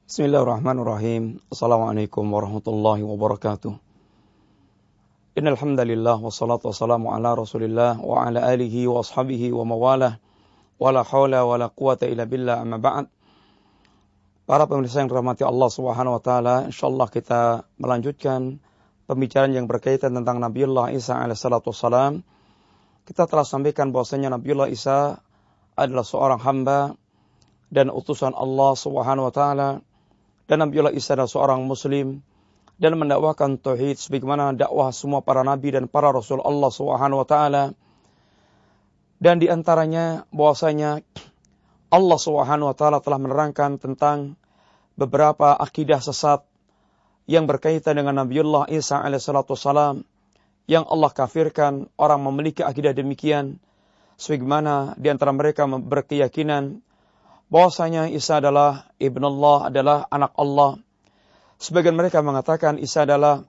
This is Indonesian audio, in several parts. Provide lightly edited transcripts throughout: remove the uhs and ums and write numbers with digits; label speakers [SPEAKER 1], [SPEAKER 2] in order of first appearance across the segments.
[SPEAKER 1] Bismillahirrahmanirrahim. Assalamualaikum warahmatullahi wabarakatuh. Innal hamdalillah wassalatu wassalamu ala Rasulillah wa ala alihi wa ashabihi wa mawalah. Wala haula wala quwata illa billah, amma ba'd. Para pemirsa yang dirahmati Allah Subhanahu wa taala, insyaallah kita melanjutkan pembicaraan yang berkaitan tentang Nabiullah Isa alaihi salatu wassalam. Kita telah sampaikan bahwasanya Nabiullah Isa adalah seorang hamba dan utusan Allah Subhanahu wa taala. Dan Nabiullah Isa adalah seorang muslim dan mendakwakan tauhid sebagaimana dakwah semua para nabi dan para rasul Allah Subhanahu wa taala. Dan di antaranya bahwasanya Allah Subhanahu wa taala telah menerangkan tentang beberapa akidah sesat yang berkaitan dengan Nabiullah Isa alaihi salatu wassalam yang Allah kafirkan orang memiliki akidah demikian, sebagaimana di antara mereka berkeyakinan bahwasanya Isa adalah ibnullah, adalah anak Allah. Sebagian mereka mengatakan Isa adalah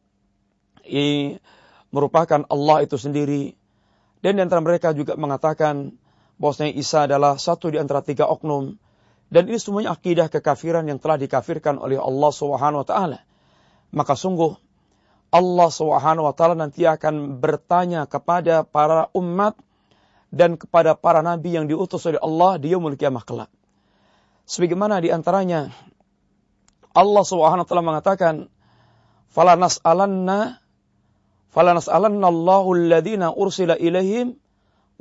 [SPEAKER 1] merupakan Allah itu sendiri. Dan di antara mereka juga mengatakan bahwasanya Isa adalah satu di antara 3 oknum. Dan ini semuanya akidah kekafiran yang telah dikafirkan oleh Allah Subhanahu wa taala. Maka sungguh Allah Subhanahu wa taala nanti akan bertanya kepada para umat dan kepada para nabi yang diutus oleh Allah di yaumul qiyamah kelak. Sebagaimana di antaranya Allah Subhanahu wa taala mengatakan, "Fala nas'alanna Allahu alladziina ursila ilaihim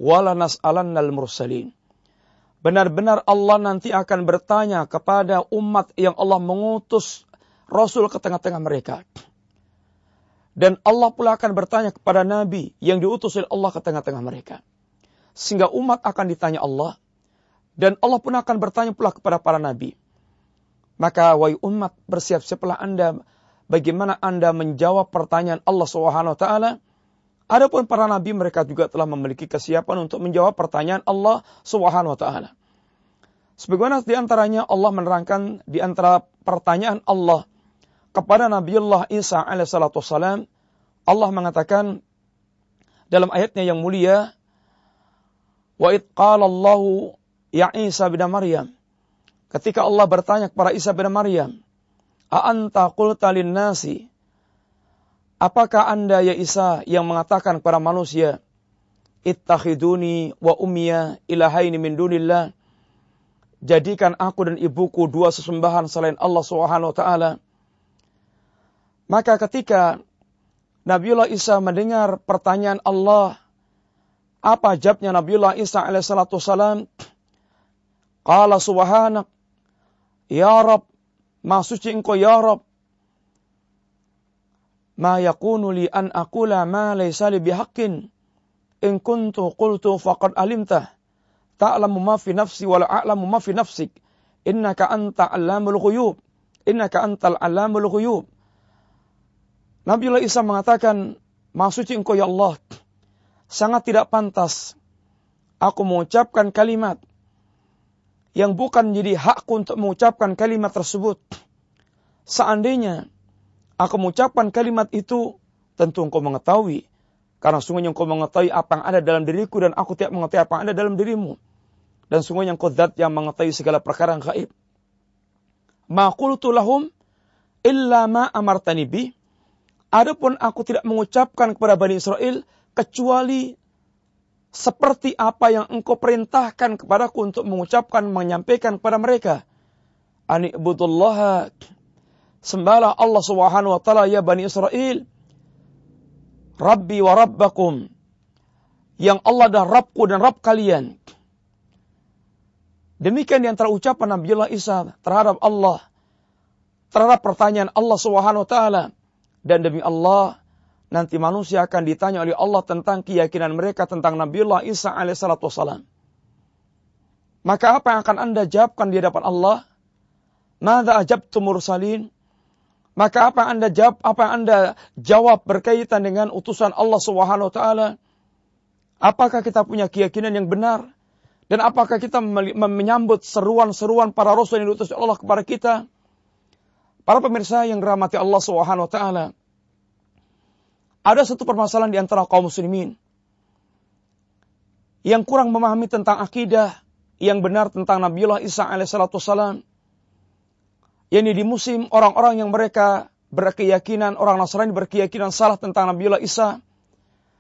[SPEAKER 1] wa la nas'alannal mursalin." Benar-benar Allah nanti akan bertanya kepada umat yang Allah mengutus rasul ke tengah-tengah mereka. Dan Allah pula akan bertanya kepada nabi yang diutus oleh Allah ke tengah-tengah mereka. Sehingga umat akan ditanya Allah. Dan Allah pun akan bertanya pula kepada para nabi. Maka wahai umat, bersiap-siaplah Anda bagaimana Anda menjawab pertanyaan Allah Subhanahu wa taala. Adapun para nabi mereka juga telah memiliki kesiapan untuk menjawab pertanyaan Allah Subhanahu wa taala. Sebagaimana di antaranya Allah menerangkan di antara pertanyaan Allah kepada Nabiullah Isa alaihi salatu wassalam, Allah mengatakan dalam ayatnya yang mulia, wa id qala Allahu ya Isa bin Maryam, ketika Allah bertanya kepada Isa bin Maryam, a anta qulta lin-nasi, apakah Anda ya Isa yang mengatakan kepada manusia, ittakhiduni wa ummiya ilahaini min dunillah, jadikan aku dan ibuku 2 sesembahan selain Allah Subhanahu wa taala. Maka ketika Nabiullah Isa mendengar pertanyaan Allah, apa jawabnya Nabiullah Isa alaihi salatu wassalam? Qala subhanak, ya Rabb, maha suci engkau ya Rabb. Ma yakunu li an aqula ma laysa li bihaqqin. In kuntu qultu faqad alimtah. Ta'lamu ma fi nafsi wa la a'lamu ma fi nafsik. Innaka anta allamul ghuyub. Innaka antal allamul ghuyub. Nabiullah Isa mengatakan, maha suci engkau ya Allah. Sangat tidak pantas aku mengucapkan kalimat yang bukan menjadi hakku untuk mengucapkan kalimat tersebut. Seandainya aku mengucapkan kalimat itu, tentu engkau mengetahui. Karena sungguhnya engkau mengetahui apa yang ada dalam diriku dan aku tidak mengetahui apa yang ada dalam dirimu. Dan sungguhnya engkau zat yang mengetahui segala perkara yang gaib. Ma qultu lahum illa ma amartani bi. Adapun aku tidak mengucapkan kepada Bani Israel kecuali seperti apa yang engkau perintahkan kepadaku untuk mengucapkan, menyampaikan kepada mereka. Ani'budullaha, sembahlah Allah Subhanahu wa taala ya Bani Israel. Rabbi wa rabbakum, yang Allah adalah Rabbku dan Rabb kalian. Demikian di antara ucapan Nabiullah Isa terhadap Allah, terhadap pertanyaan Allah Subhanahu wa taala. Dan demi Allah, nanti manusia akan ditanya oleh Allah tentang keyakinan mereka tentang Nabiullah Isa alaihi salatu wassalam. Maka apa yang akan Anda jawabkan di hadapan Allah? Madza ajabtum mursalin? Maka apa yang Anda jawab, apa yang Anda jawab berkaitan dengan utusan Allah Subhanahu wa taala? Apakah kita punya keyakinan yang benar? Dan apakah kita menyambut seruan-seruan para rasul yang diutus Allah kepada kita? Para pemirsa yang dirahmati Allah Subhanahu wa taala, ada satu permasalahan di antara kaum muslimin yang kurang memahami tentang akidah yang benar tentang Nabiullah Isa alaihi salatu wassalam. yakni di musim orang-orang yang mereka berkeyakinan, orang Nasrani berkeyakinan salah tentang Nabiullah Isa,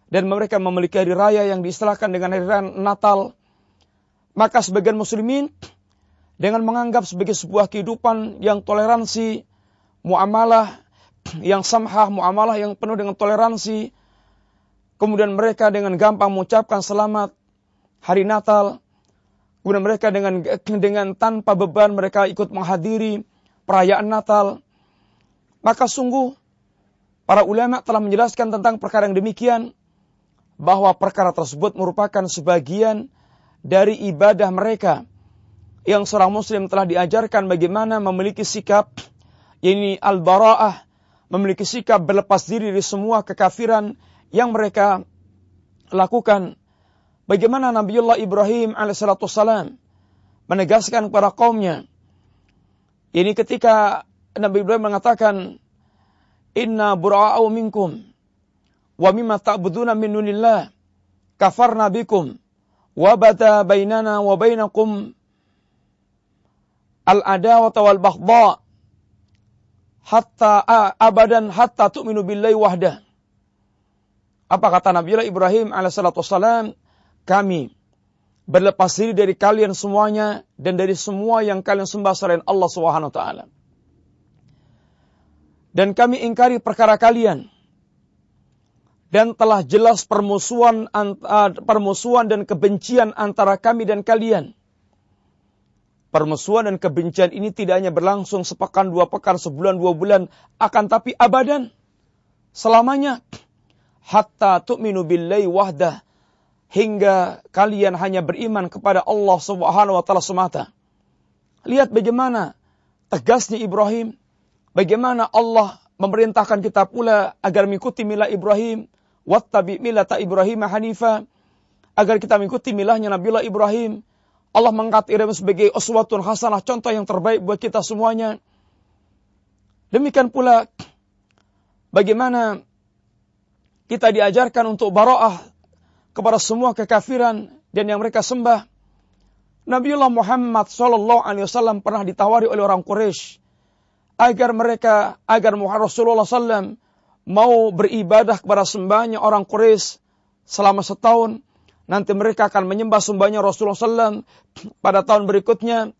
[SPEAKER 1] dan mereka memiliki hari raya yang diistilahkan dengan hari raya Natal, maka sebagian muslimin dengan menganggap sebagai sebuah kehidupan yang toleransi, muamalah yang samhah, muamalah yang penuh dengan toleransi, kemudian mereka dengan gampang mengucapkan selamat hari Natal, kemudian mereka dengan tanpa beban mereka ikut menghadiri perayaan Natal. Maka sungguh para ulama telah menjelaskan tentang perkara yang demikian, bahwa perkara tersebut merupakan sebagian dari ibadah mereka yang seorang muslim telah diajarkan bagaimana memiliki sikap yakni al-bara'ah, memiliki sikap berlepas diri dari semua kekafiran yang mereka lakukan. Bagaimana Nabiullah Ibrahim alaihissalam menegaskan kepada kaumnya, ini ketika Nabi Ibrahim mengatakan, inna bura'a'u minkum wa mimma ta'buduna min dunillah kafarna bikum wa bata bainana wa bainakum al-adawata wal baghdha hatta abadan hatta tu'minu billahi wahdah. Apa kata Nabiullah Ibrahim alaihissalam? Kami berlepas diri dari kalian semuanya dan dari semua yang kalian sembah selain Allah Subhanahu wa taala. Dan kami ingkari perkara kalian. Dan telah jelas permusuhan dan kebencian antara kami dan kalian. Permusuhan dan kebencian ini tidak hanya berlangsung sepekan, 2 pekan, sebulan, 2 bulan, akan tapi abadan, selamanya. Hatta tu'minu billahi wahdah, hingga kalian hanya beriman kepada Allah Subhanahu wa taala semata. Lihat bagaimana tegasnya Ibrahim, bagaimana Allah memerintahkan kita pula agar mengikuti milah Ibrahim, wattabi millata Ibrahim hanifa, agar kita mengikuti milahnya Nabiullah Ibrahim. Allah mengangkat Ibrahim sebagai uswatun hasanah, contoh yang terbaik buat kita semuanya. Demikian pula bagaimana kita diajarkan untuk bara'ah kepada semua kekafiran dan yang mereka sembah. Nabiullah Muhammad SAW pernah ditawari oleh orang Quraisy agar Rasulullah SAW mau beribadah kepada sembahnya orang Quraisy selama setahun. Nanti mereka akan menyembah sembahnya Rasulullah SAW pada tahun berikutnya.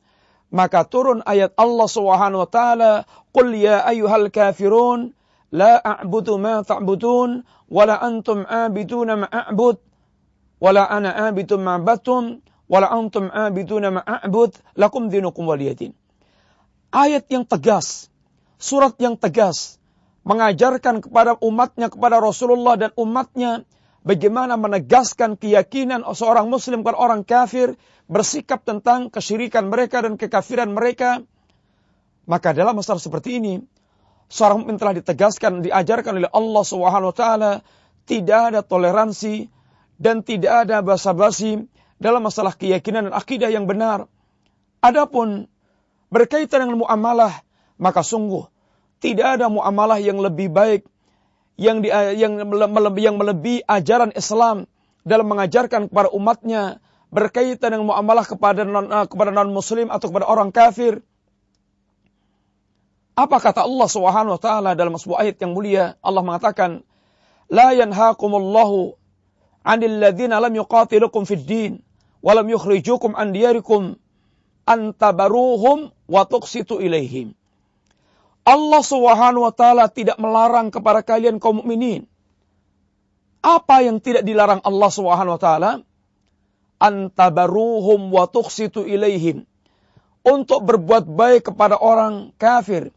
[SPEAKER 1] Maka turun ayat Allah Subhanahu wa taala, "Qul ya ayyuhal kafirun la a'budu ma ta'budun wa la antum 'abiduna ma a'bud wa la ana 'abidun ma 'abadtum wa la antum 'abiduna ma a'bud lakum dinukum waliyadin." Ayat yang tegas, surat yang tegas mengajarkan kepada umatnya, kepada Rasulullah dan umatnya bagaimana menegaskan keyakinan seorang muslim kepada orang kafir, bersikap tentang kesyirikan mereka dan kekafiran mereka. Maka dalam masalah seperti ini, seorang mukmin telah ditegaskan, diajarkan oleh Allah Subhanahu wa taala, tidak ada toleransi dan tidak ada basa-basi dalam masalah keyakinan dan akidah yang benar. Adapun berkaitan dengan muamalah, maka sungguh tidak ada muamalah yang lebih baik, yang melebihi ajaran Islam dalam mengajarkan kepada umatnya berkaitan dengan muamalah kepada non-muslim atau kepada orang kafir. Apa kata Allah Subhanahu wa taala dalam sebuah ayat yang mulia? Allah mengatakan, "La yanhaakumullahu 'anil ladzina lam yuqatilukum fid din wa lam yukhrijukum an diyarikum an tabaruhum wa tuqsitu ilaihim." Allah Subhanahu wa taala tidak melarang kepada kalian kaum mukminin. Apa yang tidak dilarang Allah Subhanahu wa taala? Antabaruhum wa tuqsitu ilaihim. Untuk berbuat baik kepada orang kafir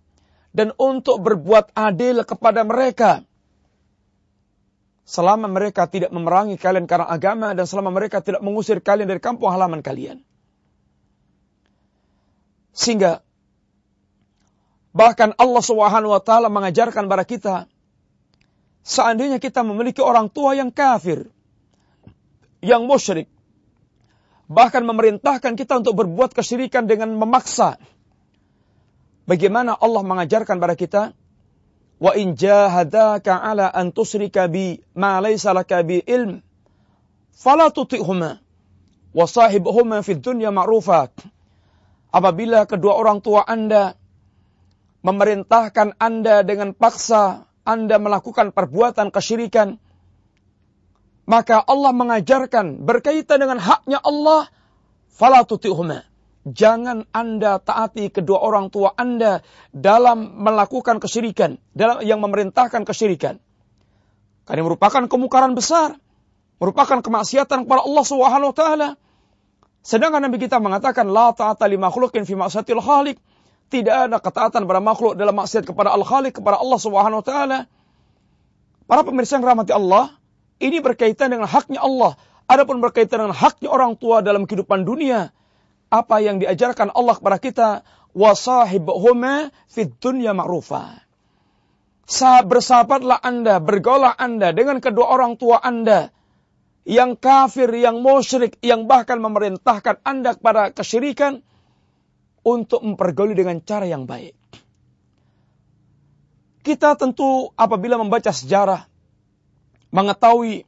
[SPEAKER 1] dan untuk berbuat adil kepada mereka. Selama mereka tidak memerangi kalian karena agama dan selama mereka tidak mengusir kalian dari kampung halaman kalian. Sehingga bahkan Allah Subhanahu wa taala mengajarkan kepada kita, seandainya kita memiliki orang tua yang kafir, yang musyrik, bahkan memerintahkan kita untuk berbuat kesyirikan dengan memaksa, bagaimana Allah mengajarkan kepada kita, wa in jahadaka ala an tusyrika bi ma laysa laka bi ilm fala tuti'huma wa sahibhuma fid dunya ma'rufa. Apabila kedua orang tua Anda memerintahkan Anda dengan paksa, Anda melakukan perbuatan kesyirikan, maka Allah mengajarkan berkaitan dengan haknya Allah, fala tuti'huma. Jangan Anda taati kedua orang tua Anda dalam melakukan kesyirikan, dalam yang memerintahkan kesyirikan. Karena merupakan kemungkaran besar, merupakan kemaksiatan kepada Allah Subhanahu wa taala. Sedangkan Nabi kita mengatakan la ta'ata li makhluqin fi ma'siyatil khaliq. Tidak ada ketaatan pada makhluk dalam maksiat kepada Al-Khaliq, kepada Allah Subhanahu wa taala. Para pemirsa yang rahmati Allah, ini berkaitan dengan haknya Allah. Adapun berkaitan dengan haknya orang tua dalam kehidupan dunia, apa yang diajarkan Allah kepada kita, wasahibhuma fid dunya ma'rufa. Bersahabatlah Anda, bergaulah Anda dengan kedua orang tua Anda yang kafir, yang musyrik, yang bahkan memerintahkan Anda kepada kesyirikan, untuk mempergauli dengan cara yang baik. Kita tentu apabila membaca sejarah, mengetahui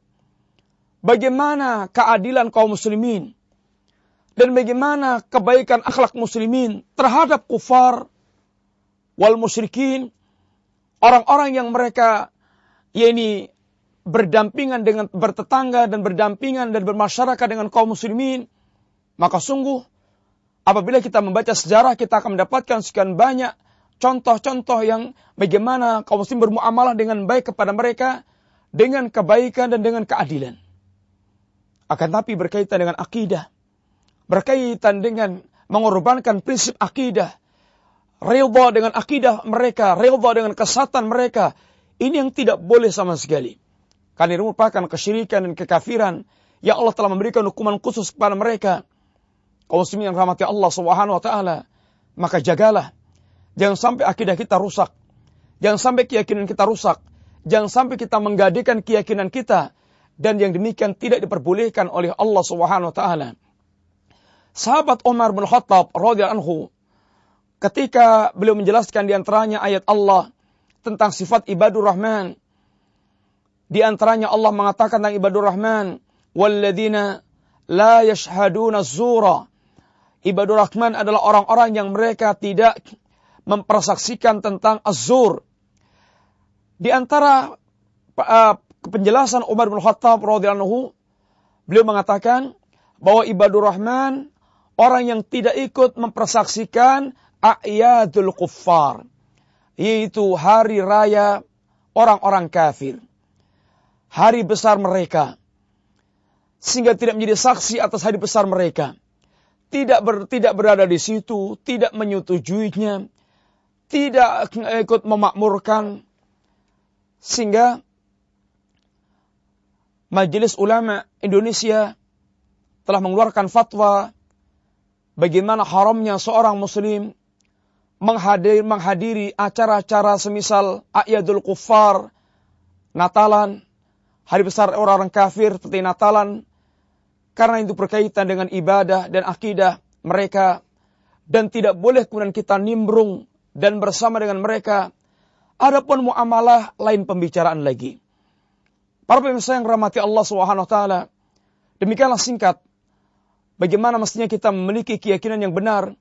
[SPEAKER 1] bagaimana keadilan kaum muslimin dan bagaimana kebaikan akhlak muslimin terhadap kufar wal musyrikin, orang-orang yang mereka berdampingan dengan bertetangga dan berdampingan dan bermasyarakat dengan kaum muslimin, maka sungguh apabila kita membaca sejarah, kita akan mendapatkan sekian banyak contoh-contoh yang bagaimana kaum muslim bermuamalah dengan baik kepada mereka, dengan kebaikan dan dengan keadilan. Akan tapi berkaitan dengan akidah, berkaitan dengan mengorbankan prinsip akidah, ridha dengan akidah mereka, ridha dengan kesatuan mereka, ini yang tidak boleh sama sekali. Karena ini merupakan kesyirikan dan kekafiran yang Allah telah memberikan hukuman khusus kepada mereka. Kaum muslimin yang rahmati Allah Subhanahu wa taala, maka jagalah, jangan sampai akidah kita rusak, jangan sampai keyakinan kita rusak, jangan sampai kita menggadaikan keyakinan kita, dan yang demikian tidak diperbolehkan oleh Allah Subhanahu wa taala. Sahabat Umar bin Khattab radhiyallahu anhu, ketika beliau menjelaskan di antaranya ayat Allah tentang sifat ibadur rahman, di antaranya Allah mengatakan tentang ibadur rahman, walladzina la yashhaduna az-zura. Ibadur Rahman adalah orang-orang yang mereka tidak mempersaksikan tentang az-zur. Di antara penjelasan Umar bin Khattab radhiyallahu anhu, beliau mengatakan bahwa ibadur Rahman orang yang tidak ikut mempersaksikan a'yadul kuffar, yaitu hari raya orang-orang kafir, hari besar mereka, sehingga tidak menjadi saksi atas hari besar mereka. Tidak berada di situ, tidak menyetujuinya, tidak ikut memakmurkan, sehingga Majelis Ulama Indonesia telah mengeluarkan fatwa bagaimana haramnya seorang muslim menghadiri acara-acara semisal A'yadul Kuffar, Natalan, hari besar orang-orang kafir seperti Natalan, karena itu berkaitan dengan ibadah dan akidah mereka, dan tidak boleh kemudian kita nimbrung dan bersama dengan mereka. Adapun muamalah lain pembicaraan lagi. Para pemirsa yang rahmati Allah Subhanahu wa taala, demikianlah singkat bagaimana mestinya kita memiliki keyakinan yang benar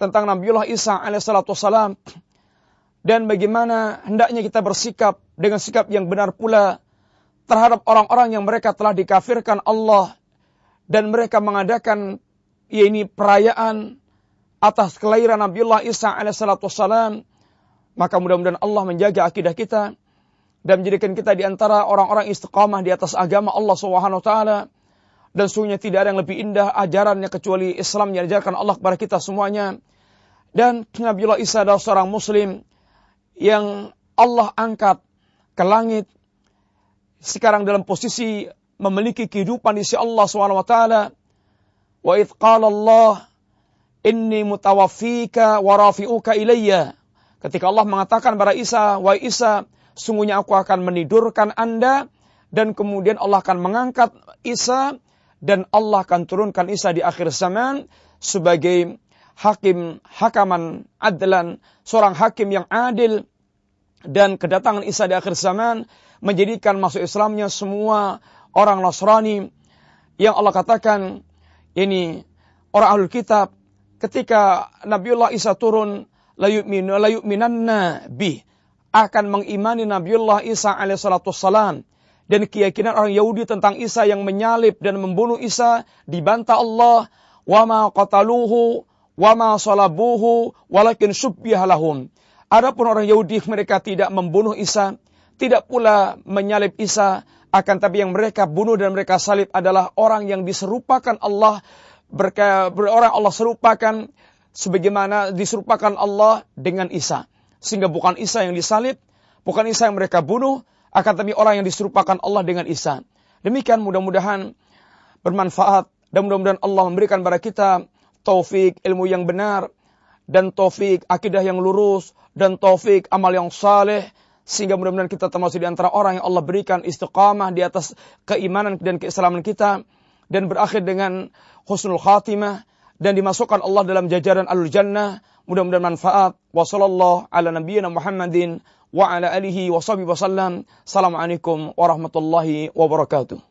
[SPEAKER 1] tentang Nabiullah Isa alaihissalatu wassalam, dan bagaimana hendaknya kita bersikap dengan sikap yang benar pula terhadap orang-orang yang mereka telah dikafirkan Allah dan mereka mengadakan perayaan atas kelahiran Nabiullah Isa alaihissalatu wassalam. Maka mudah-mudahan Allah menjaga akidah kita dan menjadikan kita di antara orang-orang istiqamah di atas agama Allah Subhanahu wa taala. Dan sungguhnya tidak ada yang lebih indah ajarannya kecuali Islam yang diajarkan Allah kepada kita semuanya. Dan Nabiullah Isa adalah seorang muslim yang Allah angkat ke langit sekarang dalam posisi memiliki kehidupan di sisi Allah SWT. Wa idh qala Allah inni mutawaffika wa rafi'uka ilayya. Ketika Allah mengatakan kepada Isa, wahai Isa, sungguhnya aku akan menidurkan Anda dan kemudian Allah akan mengangkat Isa dan Allah akan turunkan Isa di akhir zaman sebagai hakaman adlan, seorang hakim yang adil. Dan kedatangan Isa di akhir zaman menjadikan masuk Islamnya semua orang Nasrani yang Allah katakan ini orang Ahlul Kitab. Ketika Nabiullah Isa turun, la yu'minanna bih, akan mengimani Nabiullah Isa alaihissalatu wassalam. Dan keyakinan orang Yahudi tentang Isa yang menyalib dan membunuh Isa dibantah Allah, wa ma qataluhu wa ma salabuhu walakin syubbiha lahum. Adapun orang Yahudi, mereka tidak membunuh Isa, tidak pula menyalib Isa, akan tapi yang mereka bunuh dan mereka salib adalah orang yang diserupakan Allah, orang Allah serupakan sebagaimana diserupakan Allah dengan Isa. Sehingga bukan Isa yang disalib, bukan Isa yang mereka bunuh, akan tapi orang yang diserupakan Allah dengan Isa. Demikian mudah-mudahan bermanfaat dan mudah-mudahan Allah memberikan kepada kita taufik ilmu yang benar dan taufik akidah yang lurus dan taufik amal yang saleh, sehingga mudah-mudahan kita termasuk di antara orang yang Allah berikan istiqamah di atas keimanan dan keislaman kita dan berakhir dengan husnul khatimah dan dimasukkan Allah dalam jajaran alul jannah. Mudah-mudahan manfaat. Wa sallallahu ala nabiyyina Muhammadin wa ala alihi wa sahbihi wasallam. Assalamualaikum warahmatullahi wabarakatuh.